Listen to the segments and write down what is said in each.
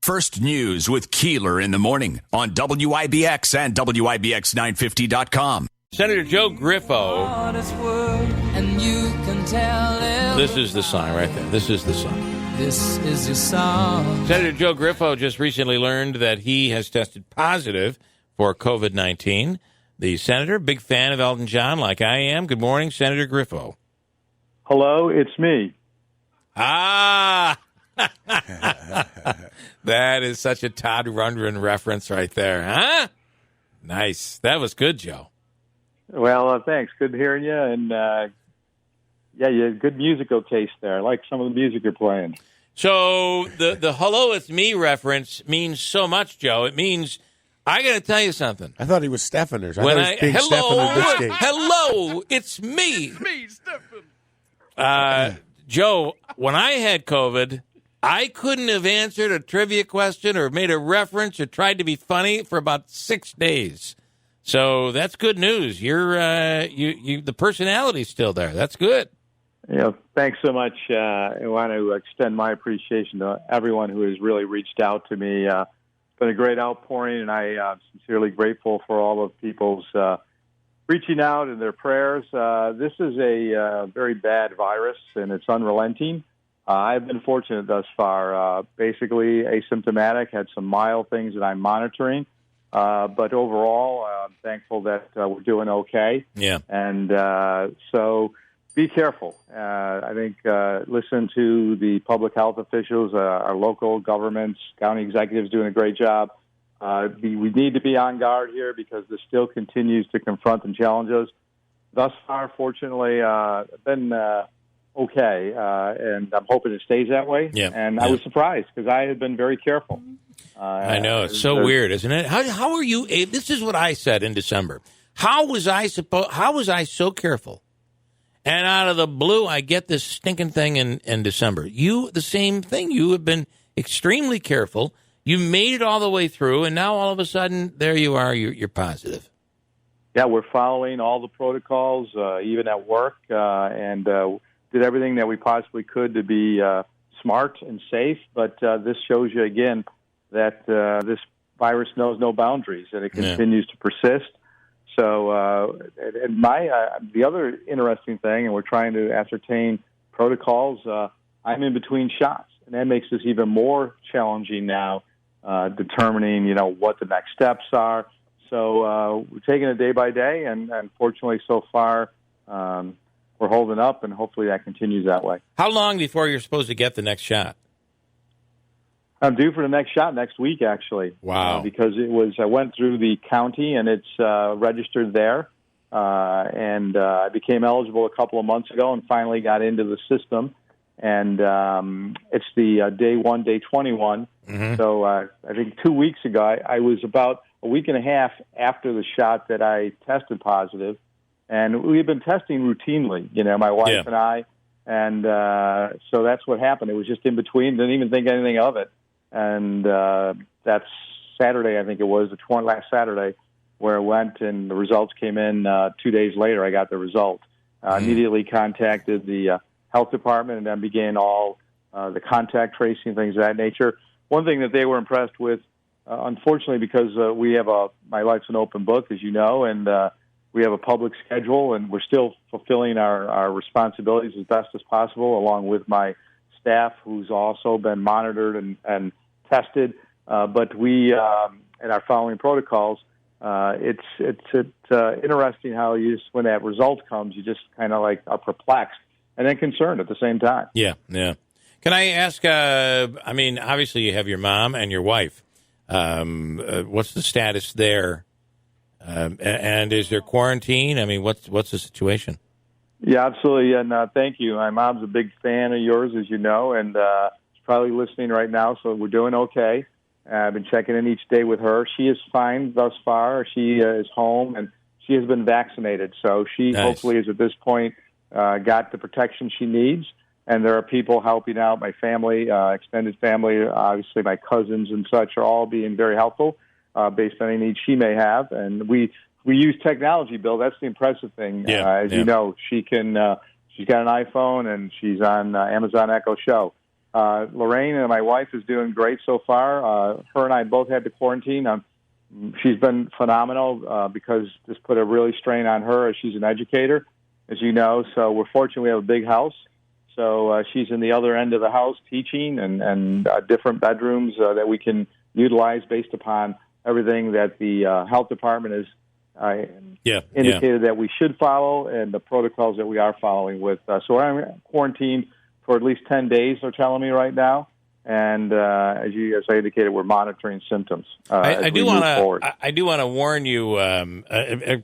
First News with Keeler in the morning on WIBX and WIBX950.com. Senator Joe Griffo. This is the song right there. This is the song. This is your song. Senator Joe Griffo just recently learned that he has tested positive for COVID-19. The senator, big fan of Elton John like I am. Good morning, Senator Griffo. Hello, it's me. Ah! That is such a Todd Rundgren reference right there, huh? Nice. That was good, Joe. Well, thanks. Good hearing you. And, you had good musical taste there. I like some of the music you're playing. So the hello, it's me reference means so much, Joe. It means, I got to tell you something. I thought he was Stephaners. Hello, it's me. It's me, Stephan. Joe, when I had COVID, I couldn't have answered a trivia question or made a reference or tried to be funny for about 6 days. So that's good news. You're the personality's still there. That's good. Thanks so much. I want to extend my appreciation to everyone who has really reached out to me. It's been a great outpouring, and I'm sincerely grateful for all of people's reaching out and their prayers. This is a very bad virus, and it's unrelenting. I've been fortunate thus far. Basically asymptomatic, had some mild things that I'm monitoring. But overall, I'm thankful that we're doing okay. Yeah. And so be careful. I think listen to the public health officials, our local governments, county executives doing a great job. We need to be on guard here because this still continues to confront and challenge us. Thus far, fortunately, been okay, and I'm hoping it stays that way. Yeah. And I was surprised because I had been very careful. I know. It's so weird, isn't it? How are you? This is what I said in December. How was I so careful? And out of the blue, I get this stinking thing in December. You, the same thing. You have been extremely careful. You made it all the way through, and now all of a sudden, there you are. You're positive. Yeah, we're following all the protocols, even at work, and did everything that we possibly could to be smart and safe. But this shows you again that this virus knows no boundaries, and it continues to persist. So, the other interesting thing, and we're trying to ascertain protocols, I'm in between shots, and that makes this even more challenging now, determining, what the next steps are. So, we're taking it day by day, and fortunately, so far, we're holding up, and hopefully that continues that way. How long before you're supposed to get the next shot? I'm due for the next shot next week, actually. Wow. Because I went through the county, and it's registered there. And I became eligible a couple of months ago and finally got into the system. And it's the day 1, day 21. Mm-hmm. So I think 2 weeks ago, I was about a week and a half after the shot that I tested positive. And we've been testing routinely, my wife and I. And so that's what happened. It was just in between, didn't even think anything of it. And that's Saturday, I think it was, last Saturday, where I went and the results came in 2 days later. I got the result. Immediately contacted the health department and then began all the contact tracing, things of that nature. One thing that they were impressed with, unfortunately, because we have my life's an open book, as you know, and we have a public schedule, and we're still fulfilling our responsibilities as best as possible, along with my staff, who's also been monitored and tested. But we, in our following protocols, it's interesting how you just, when that result comes, you just kind of are perplexed and then concerned at the same time. Yeah. Can I ask? Obviously you have your mom and your wife. What's the status there? And is there quarantine? What's the situation? Yeah, absolutely. And thank you. My mom's a big fan of yours, as you know, and she's probably listening right now. So we're doing okay. I've been checking in each day with her. She is fine thus far. She is home, and she has been vaccinated. So she hopefully is at this point got the protection she needs. And there are people helping out. My family, extended family, obviously my cousins and such are all being very helpful based on any needs she may have. And we use technology, Bill. That's the impressive thing. You know, she can. She's got an iPhone and she's on Amazon Echo Show. Lorraine and my wife is doing great so far. Her and I both had to quarantine. She's been phenomenal because this put a really strain on her as she's an educator, as you know. So we're fortunate we have a big house. So she's in the other end of the house teaching and different bedrooms that we can utilize based upon everything that the health department has indicated that we should follow and the protocols that we are following with. So I'm quarantined for at least 10 days, they're telling me right now. And as I indicated, we're monitoring symptoms. I do want to warn you,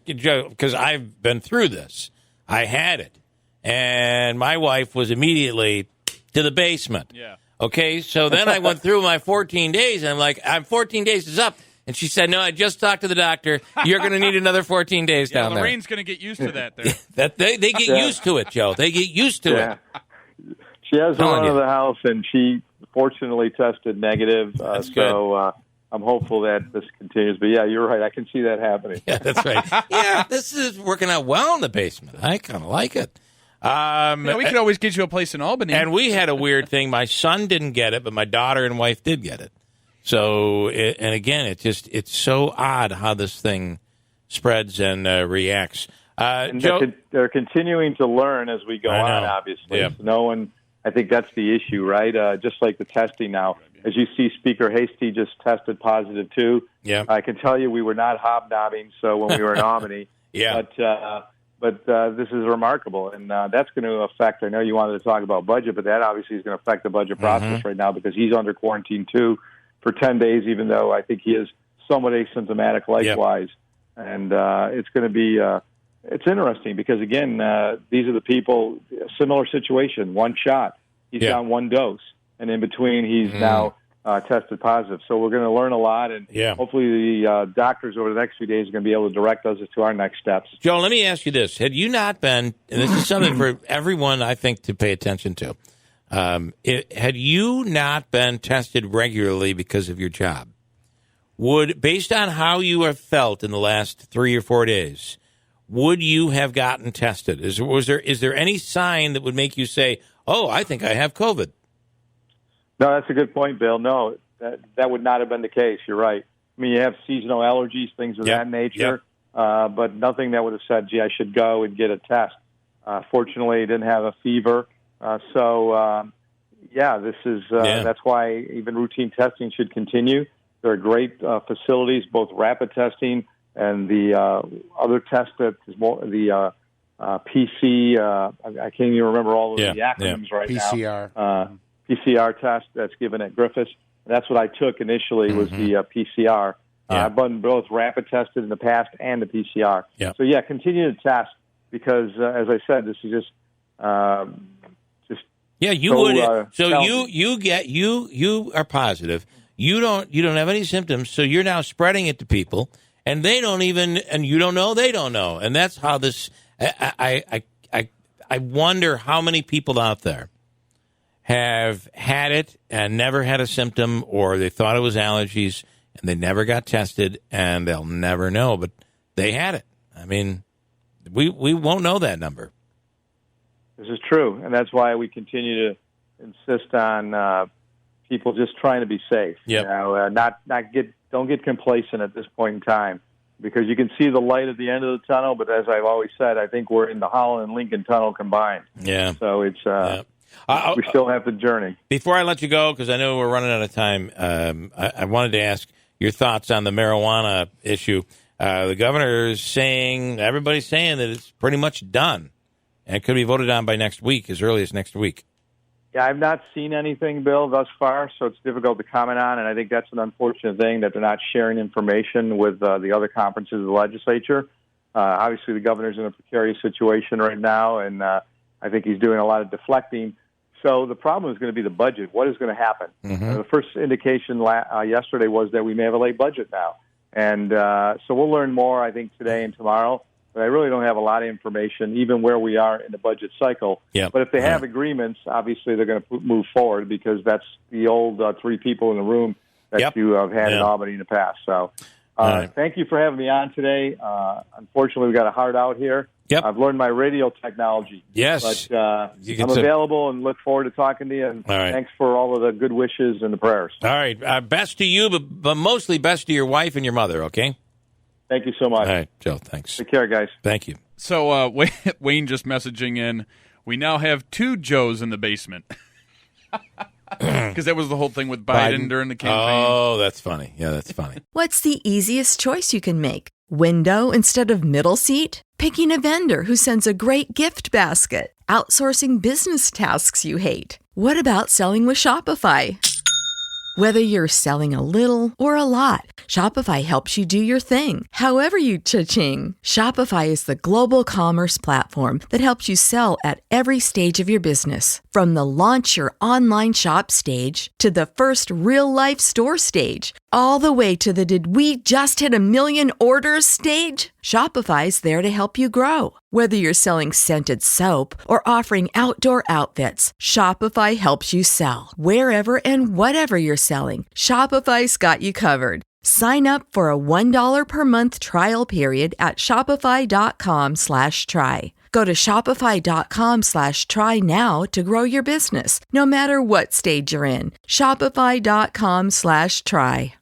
Joe, because I've been through this. I had it. And my wife was immediately to the basement. Yeah. Okay, so then I went through my 14 days, and I'm like, 14 days is up. And she said, no, I just talked to the doctor. You're going to need another 14 days down there. Lorraine's going to get used to that there. They get used to it, Joe. They get used to it. She has run out of the house, and she fortunately tested negative. That's so I'm hopeful that this continues. But, yeah, you're right. I can see that happening. Yeah, that's right. Yeah, this is working out well in the basement. I kind of like it. We could always get you a place in Albany. And we had a weird thing. My son didn't get it, but my daughter and wife did get it. So, and again, it's so odd how this thing spreads and reacts. And Joe, they're continuing to learn as we go on, obviously. Yeah. So no one, I think that's the issue, right? Just like the testing now. As you see, Speaker Hasty just tested positive, too. Yeah. I can tell you we were not hobnobbing when we were in Albany. Yeah. But this is remarkable, and that's going to affect, I know you wanted to talk about budget, but that obviously is going to affect the budget process right now because he's under quarantine, too, for 10 days, even though I think he is somewhat asymptomatic likewise. Yep. And it's going to be it's interesting because, again, these are the people, similar situation, one shot. He's on one dose, and in between he's now tested positive. So we're going to learn a lot, and hopefully the doctors over the next few days are going to be able to direct us to our next steps. Joe, let me ask you this. Had you not been, and this is something for everyone, I think, to pay attention to, had you not been tested regularly because of your job, based on how you have felt in the last 3 or 4 days, would you have gotten tested? Is there any sign that would make you say, oh, I think I have COVID? No, that's a good point, Bill. No, that would not have been the case. You're right. I mean, you have seasonal allergies, things of that nature, but nothing that would have said, gee, I should go and get a test. Fortunately, I didn't have a fever. This is that's why even routine testing should continue. There are great facilities, both rapid testing and the other test that is more the PC. I can't even remember all of the acronyms right PCR. now. PCR test that's given at Griffo. That's what I took initially was the PCR. I've been both rapid tested in the past and the PCR. Yeah. So continue to test because, as I said, this is just. You would. So you are positive. You don't have any symptoms. So you're now spreading it to people, and they don't even, and you don't know, they don't know, and that's how this. I wonder how many people out there have had it and never had a symptom, or they thought it was allergies and they never got tested, and they'll never know, but they had it. I mean, we won't know that number. This is true, and that's why we continue to insist on people just trying to be safe. Yep. Don't get complacent at this point in time, because you can see the light at the end of the tunnel. But as I've always said, I think we're in the Holland and Lincoln Tunnel combined. Yeah. So it's we still have the journey. Before I let you go, because I know we're running out of time, I wanted to ask your thoughts on the marijuana issue. The governor is saying, everybody's saying that it's pretty much done. And it could be voted on by next week, as early as next week. Yeah, I've not seen anything, Bill, thus far, so it's difficult to comment on, and I think that's an unfortunate thing that they're not sharing information with the other conferences of the legislature. Obviously, the governor's in a precarious situation right now, and I think he's doing a lot of deflecting. So the problem is going to be the budget. What is going to happen? The first indication yesterday was that we may have a late budget now. And so we'll learn more, I think, today and tomorrow. But I really don't have a lot of information, even where we are in the budget cycle. Yep. But if they have agreements, obviously they're going to move forward, because that's the old 3 people in the room that you have had in Albany in the past. So thank you for having me on today. Unfortunately, we got a hard out here. Yep. I've learned my radio technology. Yes. But I'm available and look forward to talking to you. And thanks for all of the good wishes and the prayers. All right. Best to you, but mostly best to your wife and your mother, okay? Thank you so much. All right, Joe, thanks. Take care, guys. Thank you. So Wayne just messaging in, we now have 2 Joes in the basement. Because that was the whole thing with Biden during the campaign. Oh, that's funny. Yeah, that's funny. What's the easiest choice you can make? Window instead of middle seat? Picking a vendor who sends a great gift basket? Outsourcing business tasks you hate? What about selling with Shopify? Whether you're selling a little or a lot, Shopify helps you do your thing, however you cha-ching. Shopify is the global commerce platform that helps you sell at every stage of your business. From the launch your online shop stage to the first real-life store stage, all the way to the did we just hit 1 million orders stage. Shopify's there to help you grow. Whether you're selling scented soap or offering outdoor outfits, Shopify helps you sell. Wherever and whatever you're selling, Shopify's got you covered. Sign up for a $1 per month trial period at shopify.com/try. Go to shopify.com/try now to grow your business, no matter what stage you're in. Shopify.com/try.